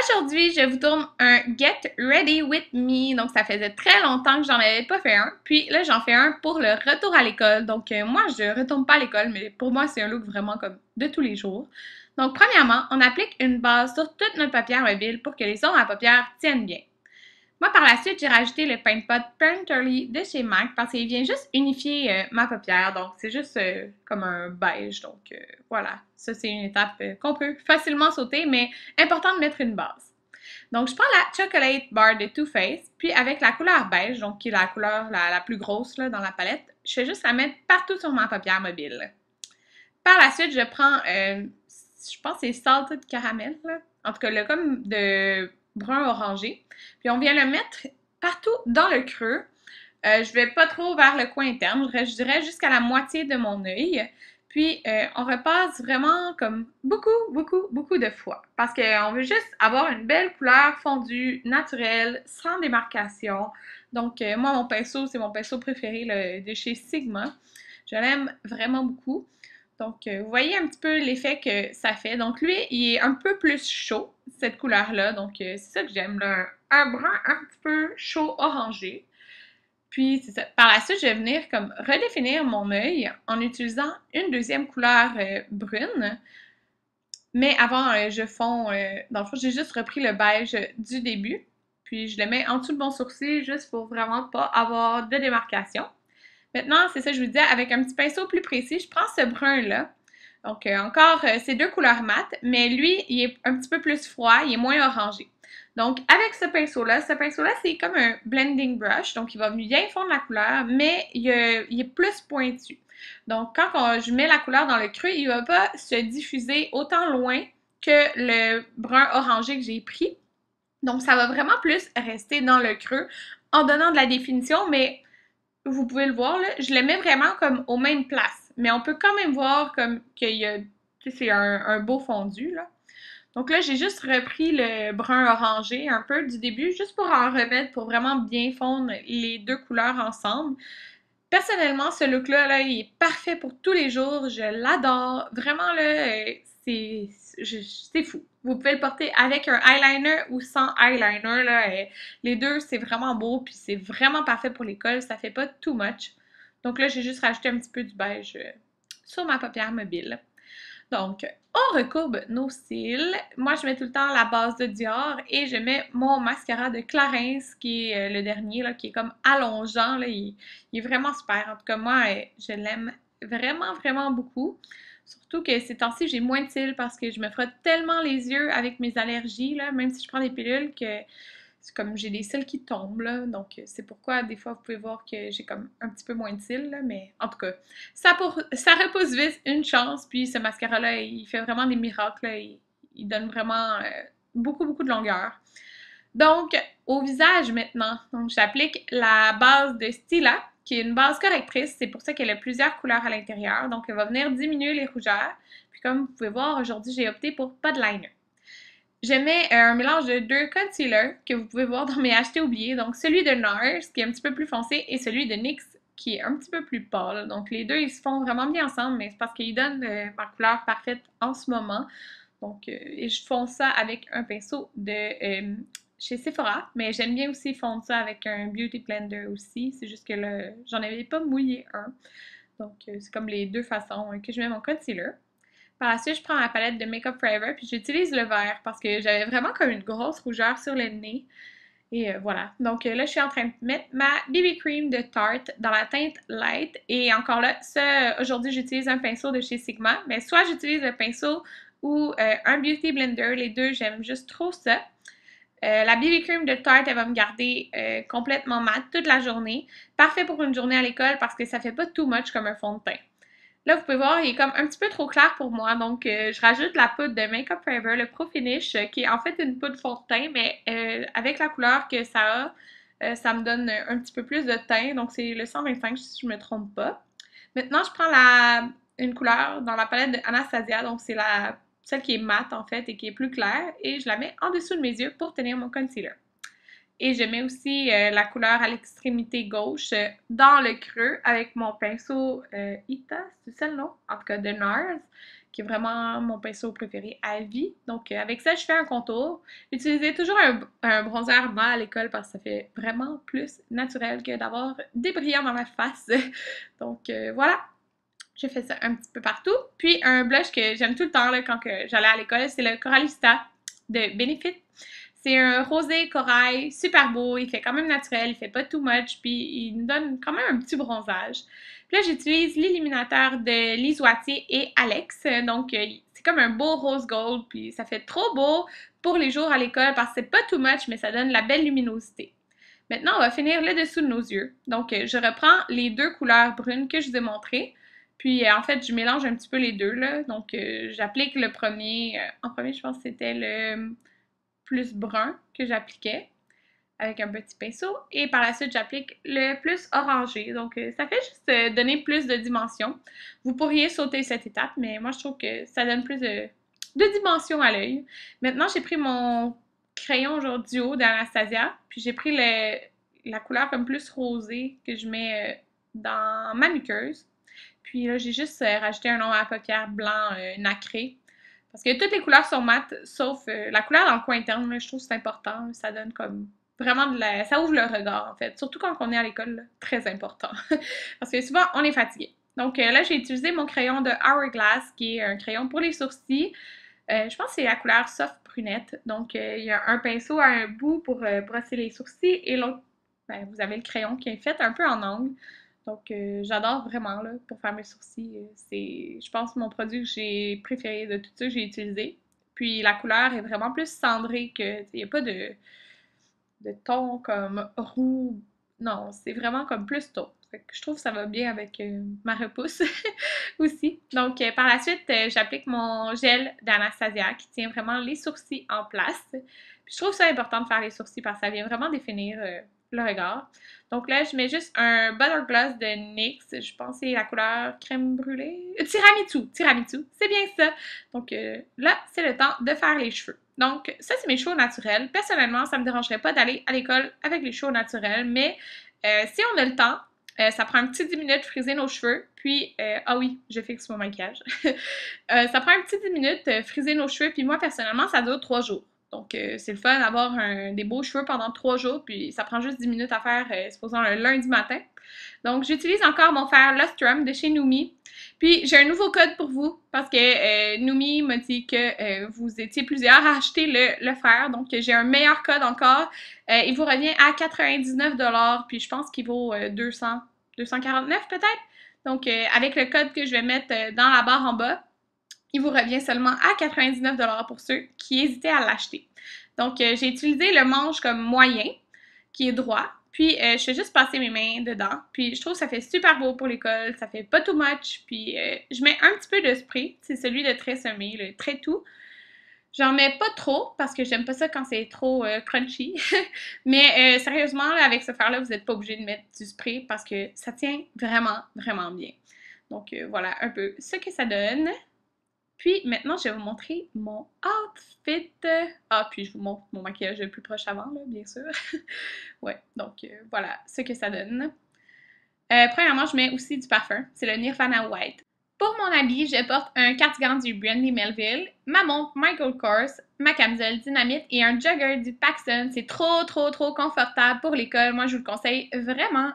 Aujourd'hui, je vous tourne un Get Ready With Me. Donc, ça faisait très longtemps que j'en avais pas fait un. Puis là, j'en fais un pour le retour à l'école. Donc, moi, je retourne pas à l'école, mais pour moi, c'est un look vraiment comme de tous les jours. Donc, premièrement, on applique une base sur toute notre paupière mobile pour que les ombres à paupières tiennent bien. Moi, par la suite, j'ai rajouté le Paint Pot Painterly de chez MAC parce qu'il vient juste unifier ma paupière. Donc, c'est juste comme un beige. Donc, voilà. Ça, c'est une étape qu'on peut facilement sauter, mais important de mettre une base. Donc, je prends la Chocolate Bar de Too Faced, puis avec la couleur beige, donc qui est la couleur la plus grosse là, dans la palette, je fais juste la mettre partout sur ma paupière mobile. Par la suite, je prends, je pense que c'est Salted Caramel, là. En tout cas, le comme de brun orangé. Puis on vient le mettre partout dans le creux. Je vais pas trop vers le coin interne, je dirais jusqu'à la moitié de mon œil. Puis on repasse vraiment comme beaucoup de fois. Parce qu'on veut juste avoir une belle couleur fondue, naturelle, sans démarcation. Donc moi, mon pinceau, c'est mon pinceau préféré là, de chez Sigma. Je l'aime vraiment beaucoup. Donc, vous voyez un petit peu l'effet que ça fait. Donc, lui, il est un peu plus chaud, cette couleur-là. Donc, c'est ça que j'aime, là. Un brun un petit peu chaud orangé. Puis, c'est ça. Par la suite, je vais venir comme redéfinir mon œil en utilisant une deuxième couleur brune. Mais avant, je fonds, dans le fond, j'ai juste repris le beige du début. Puis, je le mets en dessous de mon sourcil juste pour vraiment pas avoir de démarcation. Maintenant, c'est ça que je vous disais, avec un petit pinceau plus précis, je prends ce brun-là. Donc, encore, c'est deux couleurs mates, mais lui, il est un petit peu plus froid, il est moins orangé. Donc, avec ce pinceau-là, c'est comme un blending brush, donc il va bien fondre la couleur, mais il est plus pointu. Donc, quand je mets la couleur dans le creux, il ne va pas se diffuser autant loin que le brun orangé que j'ai pris. Donc, ça va vraiment plus rester dans le creux en donnant de la définition, mais vous pouvez le voir, là, je le mets vraiment comme aux mêmes places. Mais on peut quand même voir comme qu'il y a, tu sais, c'est un beau fondu, là. Donc là, j'ai juste repris le brun orangé un peu du début, juste pour en remettre, pour vraiment bien fondre les deux couleurs ensemble. Personnellement, ce look-là, là, il est parfait pour tous les jours. Je l'adore. Vraiment, là, c'est fou. Vous pouvez le porter avec un eyeliner ou sans eyeliner, là. Les deux, c'est vraiment beau, puis c'est vraiment parfait pour l'école. Ça fait pas too much. Donc là, j'ai juste rajouté un petit peu du beige sur ma paupière mobile. Donc, on recourbe nos cils. Moi, je mets tout le temps la base de Dior et je mets mon mascara de Clarins, qui est le dernier, là, qui est comme allongeant. Là, il est vraiment super. En tout cas, moi, je l'aime vraiment beaucoup. Surtout que ces temps-ci, j'ai moins de cils parce que je me frotte tellement les yeux avec mes allergies, là, même si je prends des pilules, que c'est comme j'ai des cils qui tombent, là. Donc, c'est pourquoi, des fois, vous pouvez voir que j'ai comme un petit peu moins de cils, là. Mais en tout cas, ça repousse vite une chance. Puis, ce mascara-là, il fait vraiment des miracles, là. Il donne vraiment beaucoup de longueur. Donc, au visage maintenant. Donc, j'applique la base de Stila, qui est une base correctrice. C'est pour ça qu'elle a plusieurs couleurs à l'intérieur. Donc, elle va venir diminuer les rougeurs. Puis, comme vous pouvez voir, aujourd'hui, j'ai opté pour pas de liner. Je mets un mélange de deux concealers que vous pouvez voir dans mes achetés oubliés. Donc, celui de NARS, qui est un petit peu plus foncé, et celui de NYX, qui est un petit peu plus pâle. Donc, les deux, ils se font vraiment bien ensemble, mais c'est parce qu'ils donnent ma couleur parfaite en ce moment. Donc, et je fonds ça avec un pinceau de chez Sephora, mais j'aime bien aussi fondre ça avec un Beauty Blender aussi. C'est juste que là, j'en avais pas mouillé un. Donc, c'est comme les deux façons que je mets mon concealer. Par la suite, je prends ma palette de Makeup Forever, puis j'utilise le vert parce que j'avais vraiment comme une grosse rougeur sur le nez. Et voilà. Donc là, je suis en train de mettre ma BB Cream de Tarte dans la teinte Light. Et encore là, ça, aujourd'hui, j'utilise un pinceau de chez Sigma. Mais soit j'utilise le pinceau ou un Beauty Blender. Les deux, j'aime juste trop ça. La BB Cream de Tarte, elle va me garder complètement mat toute la journée. Parfait pour une journée à l'école parce que ça fait pas too much comme un fond de teint. Là, vous pouvez voir, il est comme un petit peu trop clair pour moi. Donc, je rajoute la poudre de Makeup Forever, le Pro Finish, qui est en fait une poudre fond de teint, mais avec la couleur que ça a, ça me donne un petit peu plus de teint. Donc, c'est le 125 si je ne me trompe pas. Maintenant, je prends une couleur dans la palette de Anastasia. Donc, c'est celle qui est mate, en fait, et qui est plus claire. Et je la mets en dessous de mes yeux pour tenir mon concealer. Et je mets aussi la couleur à l'extrémité gauche dans le creux avec mon pinceau Ita, c'est ça le nom? En tout cas, de NARS, qui est vraiment mon pinceau préféré à vie. Donc, avec ça, je fais un contour. J'utilisais toujours un bronzer blanc à l'école parce que ça fait vraiment plus naturel que d'avoir des brillants dans la face. Donc, voilà. J'ai fait ça un petit peu partout. Puis, un blush que j'aime tout le temps là, quand j'allais à l'école, c'est le Coralista de Benefit. C'est un rosé corail, super beau, il fait quand même naturel, il fait pas too much, puis il nous donne quand même un petit bronzage. Puis là, j'utilise l'illuminateur de Lise Wattier et Alex, donc c'est comme un beau rose gold, puis ça fait trop beau pour les jours à l'école parce que c'est pas too much, mais ça donne la belle luminosité. Maintenant, on va finir le dessous de nos yeux. Donc, je reprends les deux couleurs brunes que je vous ai montrées. Puis, en fait, je mélange un petit peu les deux, là. Donc, j'applique le premier. En premier, je pense que c'était le plus brun que j'appliquais avec un petit pinceau. Et par la suite, j'applique le plus orangé. Donc, ça fait juste donner plus de dimension. Vous pourriez sauter cette étape, mais moi, je trouve que ça donne plus de dimension à l'œil. Maintenant, j'ai pris mon crayon genre duo d'Anastasia. Puis, j'ai pris la couleur comme plus rosée que je mets dans ma muqueuse. Puis là, j'ai juste rajouté un nom à la paupière blanc nacré. Parce que toutes les couleurs sont mates, sauf la couleur dans le coin interne, là, je trouve que c'est important. Ça donne comme vraiment ça ouvre le regard, en fait. Surtout quand on est à l'école, là, très important. Parce que souvent, on est fatigué. Donc là, j'ai utilisé mon crayon de Hourglass, qui est un crayon pour les sourcils. Je pense que c'est la couleur soft brunette. Donc, il y a un pinceau à un bout pour brosser les sourcils et l'autre, ben, vous avez le crayon qui est fait un peu en angle. Donc, j'adore vraiment, là, pour faire mes sourcils. C'est, je pense, mon produit que j'ai préféré de tout ça que j'ai utilisé. Puis, la couleur est vraiment plus cendrée que... Il n'y a pas de ton comme roux. Non, c'est vraiment comme plus taupe. Fait que je trouve que ça va bien avec ma repousse aussi. Donc, par la suite, j'applique mon gel d'Anastasia qui tient vraiment les sourcils en place. Puis, je trouve ça important de faire les sourcils parce que ça vient vraiment définir le regard. Donc là, je mets juste un Butter Gloss de NYX. Je pense que c'est la couleur crème brûlée. Tiramisu, c'est bien ça. Donc là, c'est le temps de faire les cheveux. Donc ça, c'est mes cheveux naturels. Personnellement, ça ne me dérangerait pas d'aller à l'école avec les cheveux naturels, mais si on a le temps, ça prend un petit 10 minutes de friser nos cheveux. Puis, ah oui, je fixe mon maquillage. Ça prend un petit 10 minutes de friser nos cheveux. Puis moi, personnellement, ça dure 3 jours. Donc, c'est le fun d'avoir des beaux cheveux pendant 3 jours, puis ça prend juste 10 minutes à faire, supposons un lundi matin. Donc, j'utilise encore mon fer Lustrum de chez Noumi. Puis, j'ai un nouveau code pour vous, parce que Noumi m'a dit que vous étiez plusieurs à acheter le fer. Donc, j'ai un meilleur code encore. Il vous revient à 99$, puis je pense qu'il vaut 249 peut-être. Donc, avec le code que je vais mettre dans la barre en bas, il vous revient seulement à 99$ pour ceux qui hésitaient à l'acheter. Donc, j'ai utilisé le manche comme moyen, qui est droit. Puis, je fais juste passer mes mains dedans. Puis, je trouve que ça fait super beau pour l'école. Ça fait pas too much. Puis, je mets un petit peu de spray. C'est celui de Tresemmé, le Très Tout. J'en mets pas trop parce que j'aime pas ça quand c'est trop crunchy. Mais sérieusement, là, avec ce fer-là, vous n'êtes pas obligé de mettre du spray parce que ça tient vraiment, vraiment bien. Donc, voilà un peu ce que ça donne. Puis maintenant, je vais vous montrer mon outfit. Ah, puis je vous montre mon maquillage le plus proche avant, là, bien sûr. Ouais, donc voilà ce que ça donne. Premièrement, je mets aussi du parfum. C'est le Nirvana White. Pour mon habit, je porte un cardigan du Brandy Melville, ma montre Michael Kors, ma camisole Dynamite et un jogger du Paxton. C'est trop, trop, trop confortable pour l'école. Moi, je vous le conseille vraiment